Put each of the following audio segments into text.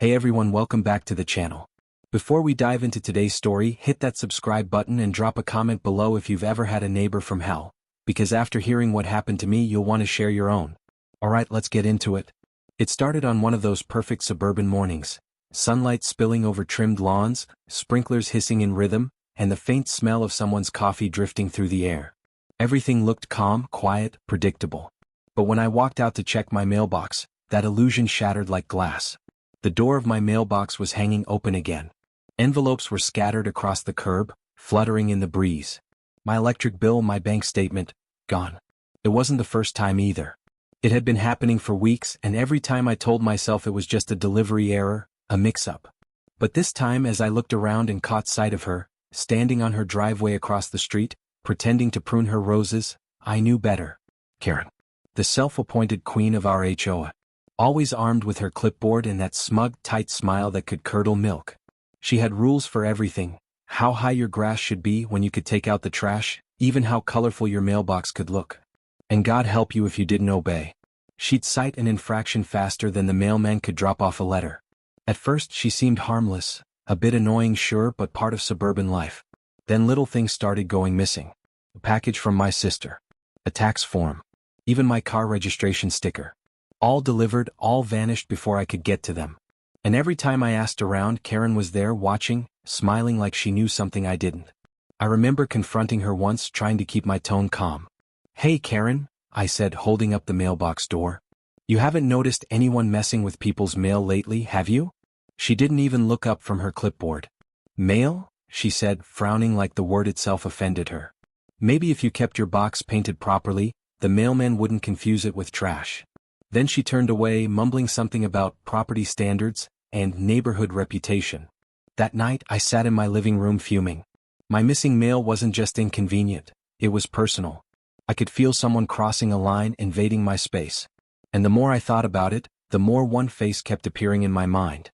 Hey everyone, welcome back to the channel. Before we dive into today's story, hit that subscribe button and drop a comment below if you've ever had a neighbor from hell, because after hearing what happened to me you'll want to share your own. Alright, let's get into it. It started on one of those perfect suburban mornings. Sunlight spilling over trimmed lawns, sprinklers hissing in rhythm, and the faint smell of someone's coffee drifting through the air. Everything looked calm, quiet, predictable. But when I walked out to check my mailbox, that illusion shattered like glass. The door of my mailbox was hanging open again. Envelopes were scattered across the curb, fluttering in the breeze. My electric bill, my bank statement, gone. It wasn't the first time either. It had been happening for weeks, and every time I told myself it was just a delivery error, a mix-up. But this time, as I looked around and caught sight of her, standing on her driveway across the street, pretending to prune her roses, I knew better. Kerren, the self-appointed queen of our HOA. Always armed with her clipboard and that smug, tight smile that could curdle milk. She had rules for everything: how high your grass should be when you could take out the trash, even how colorful your mailbox could look. And God help you if you didn't obey. She'd cite an infraction faster than the mailman could drop off a letter. At first she seemed harmless, a bit annoying sure, but part of suburban life. Then little things started going missing. A package from my sister. A tax form. Even my car registration sticker. All delivered, all vanished before I could get to them. And every time I asked around, Kerren was there watching, smiling like she knew something I didn't. I remember confronting her once, trying to keep my tone calm. "Hey Kerren," I said, holding up the mailbox door. "You haven't noticed anyone messing with people's mail lately, have you?" She didn't even look up from her clipboard. "Mail?" she said, frowning like the word itself offended her. "Maybe if you kept your box painted properly, the mailman wouldn't confuse it with trash." Then she turned away, mumbling something about property standards and neighborhood reputation. That night, I sat in my living room fuming. My missing mail wasn't just inconvenient, it was personal. I could feel someone crossing a line, invading my space. And the more I thought about it, the more one face kept appearing in my mind.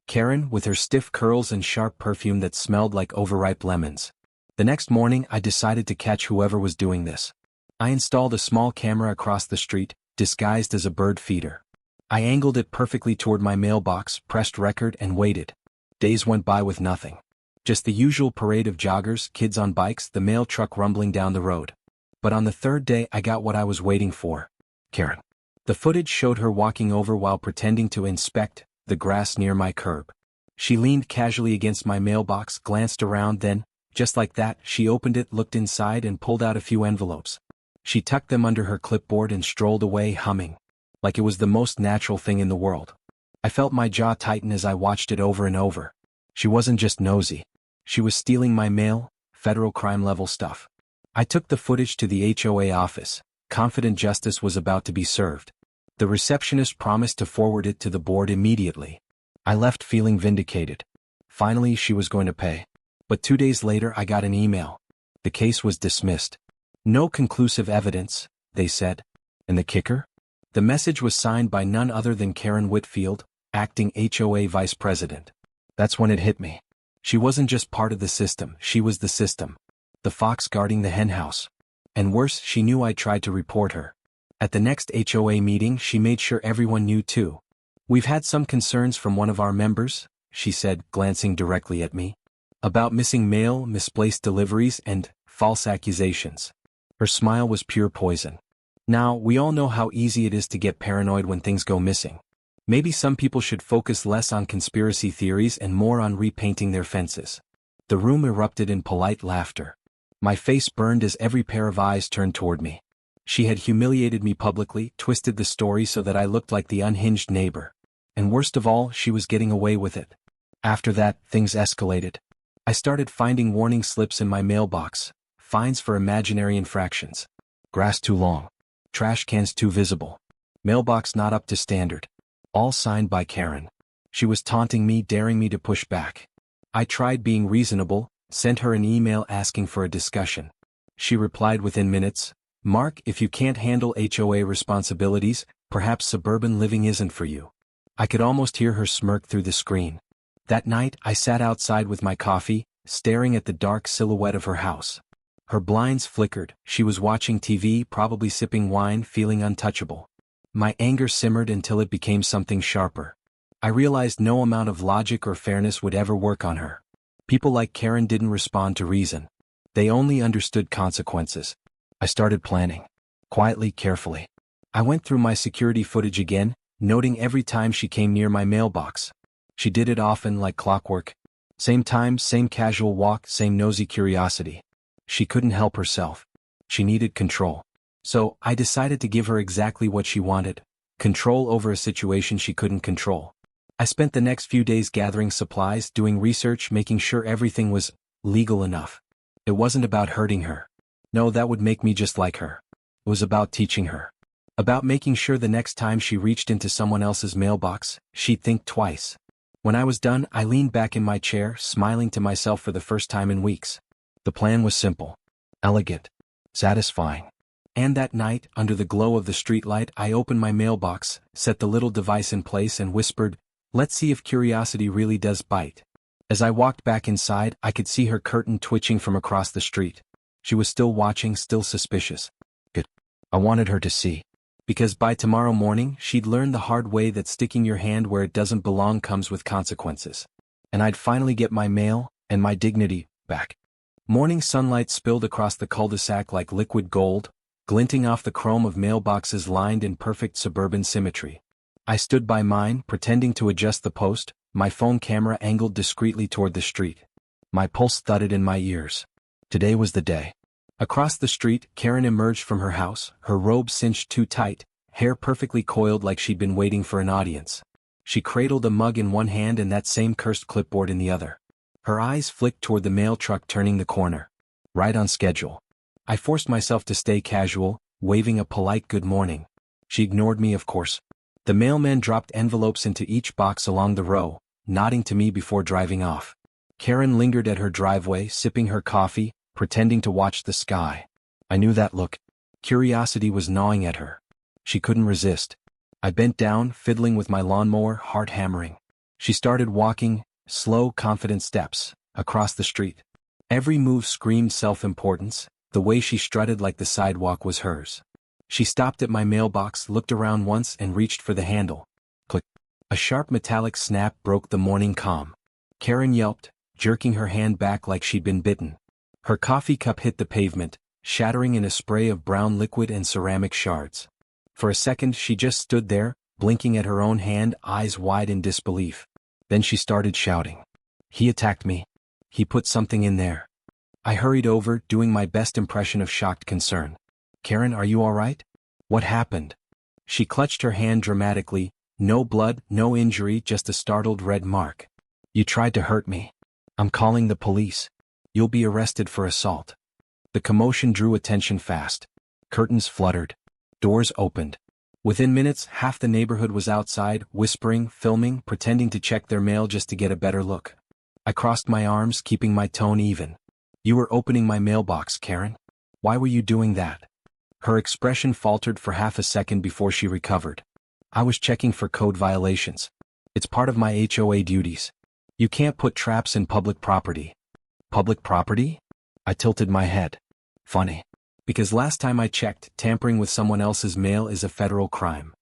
Kerren, with her stiff curls and sharp perfume that smelled like overripe lemons. The next morning, I decided to catch whoever was doing this. I installed a small camera across the street, disguised as a bird feeder. I angled it perfectly toward my mailbox, pressed record, and waited. Days went by with nothing. Just the usual parade of joggers, kids on bikes, the mail truck rumbling down the road. But on the third day I got what I was waiting for. Kerren. The footage showed her walking over while pretending to inspect the grass near my curb. She leaned casually against my mailbox, glanced around, then, just like that, she opened it, looked inside, and pulled out a few envelopes. She tucked them under her clipboard and strolled away, humming. Like it was the most natural thing in the world. I felt my jaw tighten as I watched it over and over. She wasn't just nosy. She was stealing my mail, federal crime-level stuff. I took the footage to the HOA office, confident justice was about to be served. The receptionist promised to forward it to the board immediately. I left feeling vindicated. Finally, she was going to pay. But 2 days later I got an email. The case was dismissed. No conclusive evidence, they said. And the kicker? The message was signed by none other than Kerren Whitfield, acting HOA vice president. That's when it hit me. She wasn't just part of the system, she was the system. The fox guarding the henhouse. And worse, she knew I tried to report her. At the next HOA meeting, she made sure everyone knew too. "We've had some concerns from one of our members," she said, glancing directly at me. "About missing mail, misplaced deliveries, and false accusations." Her smile was pure poison. Now, we all know how easy it is to get paranoid when things go missing. Maybe some people should focus less on conspiracy theories and more on repainting their fences. The room erupted in polite laughter. My face burned as every pair of eyes turned toward me. She had humiliated me publicly, twisted the story so that I looked like the unhinged neighbor. And worst of all, she was getting away with it. After that, things escalated. I started finding warning slips in my mailbox, fines for imaginary infractions. Grass too long. Trash cans too visible. Mailbox not up to standard. All signed by Kerren. She was taunting me, daring me to push back. I tried being reasonable, sent her an email asking for a discussion. She replied within minutes, "Mark, if you can't handle HOA responsibilities, perhaps suburban living isn't for you." I could almost hear her smirk through the screen. That night, I sat outside with my coffee, staring at the dark silhouette of her house. Her blinds flickered, she was watching TV, probably sipping wine, feeling untouchable. My anger simmered until it became something sharper. I realized no amount of logic or fairness would ever work on her. People like Kerren didn't respond to reason. They only understood consequences. I started planning. Quietly, carefully. I went through my security footage again, noting every time she came near my mailbox. She did it often, like clockwork. Same time, same casual walk, same nosy curiosity. She couldn't help herself. She needed control. So, I decided to give her exactly what she wanted. Control over a situation she couldn't control. I spent the next few days gathering supplies, doing research, making sure everything was legal enough. It wasn't about hurting her. No, that would make me just like her. It was about teaching her. About making sure the next time she reached into someone else's mailbox, she'd think twice. When I was done, I leaned back in my chair, smiling to myself for the first time in weeks. The plan was simple, elegant, satisfying. And that night, under the glow of the streetlight, I opened my mailbox, set the little device in place and whispered, "Let's see if curiosity really does bite." As I walked back inside, I could see her curtain twitching from across the street. She was still watching, still suspicious. Good. I wanted her to see. Because by tomorrow morning, she'd learn the hard way that sticking your hand where it doesn't belong comes with consequences. And I'd finally get my mail, and my dignity, back. Morning sunlight spilled across the cul-de-sac like liquid gold, glinting off the chrome of mailboxes lined in perfect suburban symmetry. I stood by mine, pretending to adjust the post, my phone camera angled discreetly toward the street. My pulse thudded in my ears. Today was the day. Across the street, Kerren emerged from her house, her robe cinched too tight, hair perfectly coiled like she'd been waiting for an audience. She cradled a mug in one hand and that same cursed clipboard in the other. Her eyes flicked toward the mail truck turning the corner. Right on schedule. I forced myself to stay casual, waving a polite good morning. She ignored me, of course. The mailman dropped envelopes into each box along the row, nodding to me before driving off. Kerren lingered at her driveway, sipping her coffee, pretending to watch the sky. I knew that look. Curiosity was gnawing at her. She couldn't resist. I bent down, fiddling with my lawnmower, heart hammering. She started walking, slow, confident steps, across the street. Every move screamed self-importance, the way she strutted like the sidewalk was hers. She stopped at my mailbox, looked around once and reached for the handle. Click. A sharp metallic snap broke the morning calm. Kerren yelped, jerking her hand back like she'd been bitten. Her coffee cup hit the pavement, shattering in a spray of brown liquid and ceramic shards. For a second she just stood there, blinking at her own hand, eyes wide in disbelief. Then she started shouting. "He attacked me. He put something in there." I hurried over, doing my best impression of shocked concern. "Kerren, are you all right? What happened?" She clutched her hand dramatically, no blood, no injury, just a startled red mark. "You tried to hurt me. I'm calling the police. You'll be arrested for assault." The commotion drew attention fast. Curtains fluttered. Doors opened. Within minutes, half the neighborhood was outside, whispering, filming, pretending to check their mail just to get a better look. I crossed my arms, keeping my tone even. "You were opening my mailbox, Kerren. Why were you doing that?" Her expression faltered for half a second before she recovered. "I was checking for code violations. It's part of my HOA duties. You can't put traps in public property." "Public property?" I tilted my head. "Funny. Because last time I checked, tampering with someone else's mail is a federal crime."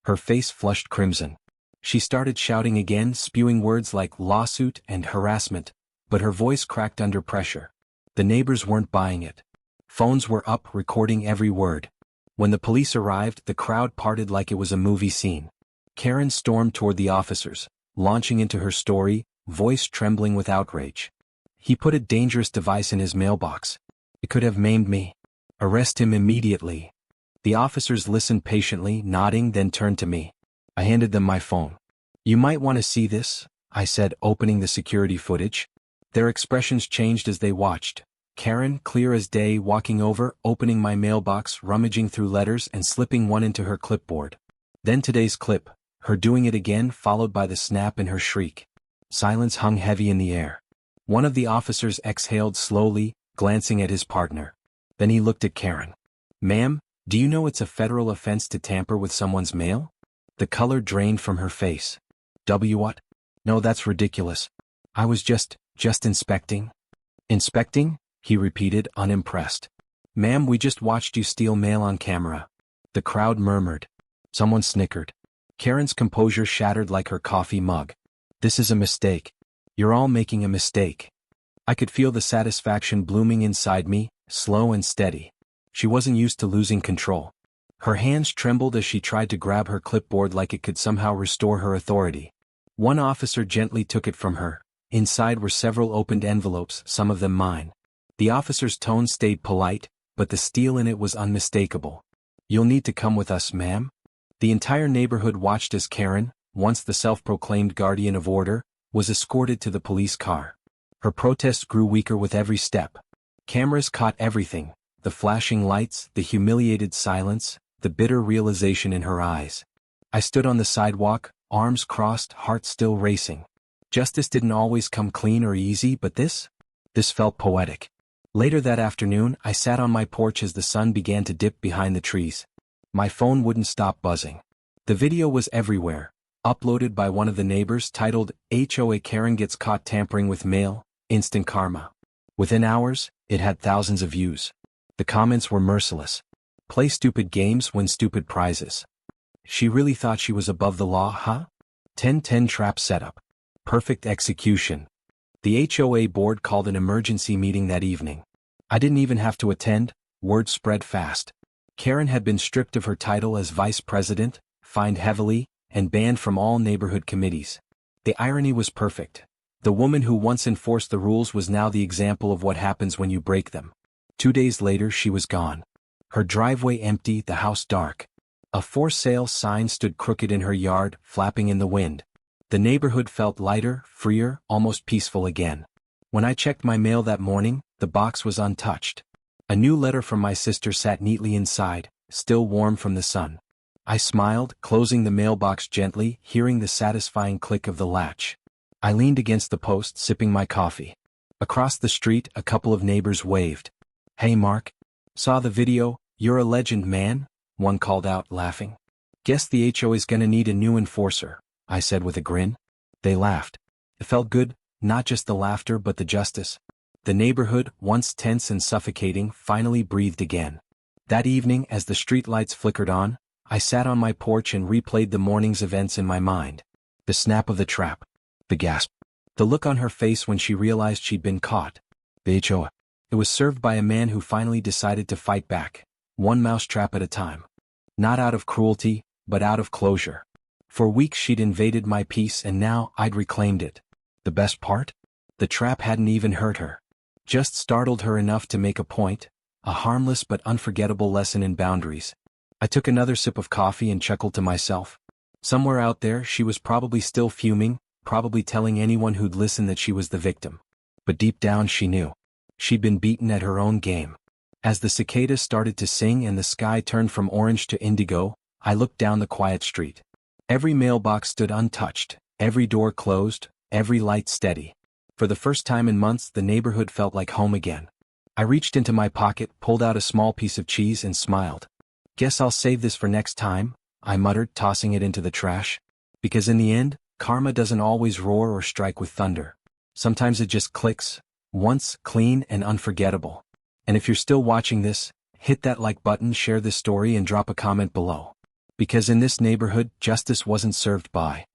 Her face flushed crimson. She started shouting again, spewing words like lawsuit and harassment, but her voice cracked under pressure. The neighbors weren't buying it. Phones were up, recording every word. When the police arrived, the crowd parted like it was a movie scene. Kerren stormed toward the officers, launching into her story, voice trembling with outrage. "He put a dangerous device in his mailbox. It could have maimed me. Arrest him immediately." The officers listened patiently, nodding, then turned to me. I handed them my phone. "You might want to see this," I said, opening the security footage. Their expressions changed as they watched. Kerren, clear as day, walking over, opening my mailbox, rummaging through letters and slipping one into her clipboard. Then today's clip, her doing it again, followed by the snap and her shriek. Silence hung heavy in the air. One of the officers exhaled slowly, glancing at his partner. Then he looked at Kerren. "Ma'am, do you know it's a federal offense to tamper with someone's mail?" The color drained from her face. What? No, that's ridiculous. I was just inspecting." "Inspecting?" he repeated, unimpressed. "Ma'am, we just watched you steal mail on camera." The crowd murmured. Someone snickered. Kerren's composure shattered like her coffee mug. This is a mistake. You're all making a mistake. I could feel the satisfaction blooming inside me, slow and steady. She wasn't used to losing control. Her hands trembled as she tried to grab her clipboard like it could somehow restore her authority. One officer gently took it from her. Inside were several opened envelopes, some of them mine. The officer's tone stayed polite, but the steel in it was unmistakable. "You'll need to come with us, ma'am." The entire neighborhood watched as Kerren, once the self-proclaimed guardian of order, was escorted to the police car. Her protest grew weaker with every step. Cameras caught everything, the flashing lights, the humiliated silence, the bitter realization in her eyes. I stood on the sidewalk, arms crossed, heart still racing. Justice didn't always come clean or easy, but this felt poetic. Later that afternoon, I sat on my porch as the sun began to dip behind the trees. My phone wouldn't stop buzzing. The video was everywhere, uploaded by one of the neighbors, titled, "HOA Kerren Gets Caught Tampering with Mail, Instant Karma." Within hours, it had thousands of views. The comments were merciless. "Play stupid games, win stupid prizes. She really thought she was above the law, huh? 10-10 trap setup. Perfect execution." The HOA board called an emergency meeting that evening. I didn't even have to attend, word spread fast. Kerren had been stripped of her title as vice president, fined heavily, and banned from all neighborhood committees. The irony was perfect. The woman who once enforced the rules was now the example of what happens when you break them. 2 days later she was gone. Her driveway empty, the house dark. A for sale sign stood crooked in her yard, flapping in the wind. The neighborhood felt lighter, freer, almost peaceful again. When I checked my mail that morning, the box was untouched. A new letter from my sister sat neatly inside, still warm from the sun. I smiled, closing the mailbox gently, hearing the satisfying click of the latch. I leaned against the post, sipping my coffee. Across the street, a couple of neighbors waved. "Hey Mark. Saw the video, you're a legend, man," one called out, laughing. "Guess the HOA's gonna need a new enforcer," I said with a grin. They laughed. It felt good, not just the laughter but the justice. The neighborhood, once tense and suffocating, finally breathed again. That evening, as the streetlights flickered on, I sat on my porch and replayed the morning's events in my mind. The snap of the trap. The gasp. The look on her face when she realized she'd been caught. The HOA. It was served by a man who finally decided to fight back, one mousetrap at a time. Not out of cruelty, but out of closure. For weeks she'd invaded my peace and now I'd reclaimed it. The best part? The trap hadn't even hurt her. Just startled her enough to make a point, a harmless but unforgettable lesson in boundaries. I took another sip of coffee and chuckled to myself. Somewhere out there she was probably still fuming, probably telling anyone who'd listen that she was the victim. But deep down she knew. She'd been beaten at her own game. As the cicadas started to sing and the sky turned from orange to indigo, I looked down the quiet street. Every mailbox stood untouched, every door closed, every light steady. For the first time in months the neighborhood felt like home again. I reached into my pocket, pulled out a small piece of cheese and smiled. "Guess I'll save this for next time," I muttered, tossing it into the trash. Because in the end, karma doesn't always roar or strike with thunder. Sometimes it just clicks, once, clean and unforgettable. And if you're still watching this, hit that like button, share this story and drop a comment below. Because in this neighborhood, justice wasn't served by